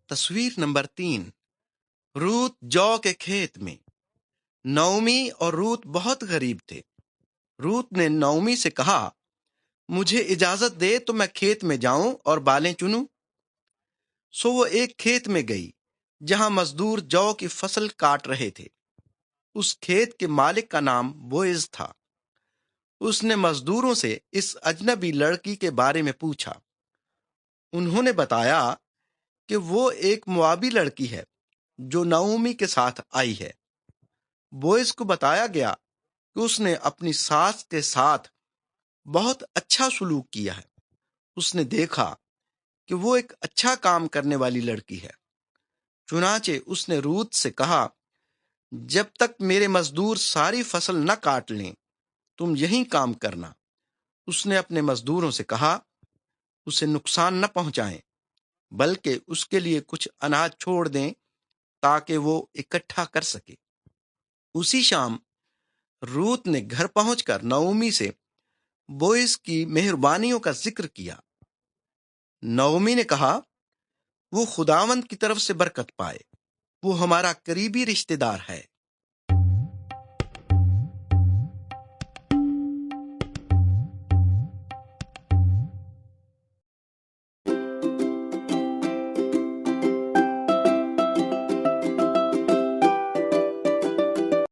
تصویر نمبر 3، روت جو کے کھیت میں۔ نعومی اور روت بہت غریب تھے۔ روت نے نعومی سے کہا، مجھے اجازت دے تو میں کھیت میں جاؤں اور بالیں چنوں۔ سو وہ ایک کھیت میں گئی جہاں مزدور جو کی فصل کاٹ رہے تھے۔ اس کھیت کے مالک کا نام بوئز تھا۔ اس نے مزدوروں سے اس اجنبی لڑکی کے بارے میں پوچھا۔ انہوں نے بتایا کہ وہ ایک موابی لڑکی ہے جو نعومی کے ساتھ آئی ہے۔ بوئز کو بتایا گیا کہ اس نے اپنی ساس کے ساتھ بہت اچھا سلوک کیا ہے۔ اس نے دیکھا کہ وہ ایک اچھا کام کرنے والی لڑکی ہے۔ چنانچہ اس نے روت سے کہا، جب تک میرے مزدور ساری فصل نہ کاٹ لیں تم یہیں کام کرنا۔ اس نے اپنے مزدوروں سے کہا، اسے نقصان نہ پہنچائیں بلکہ اس کے لیے کچھ اناج چھوڑ دیں تاکہ وہ اکٹھا کر سکے۔ اسی شام روت نے گھر پہنچ کر نعومی سے بوئز کی مہربانیوں کا ذکر کیا۔ نعومی نے کہا، وہ خداوند کی طرف سے برکت پائے، وہ ہمارا قریبی رشتہ دار ہے۔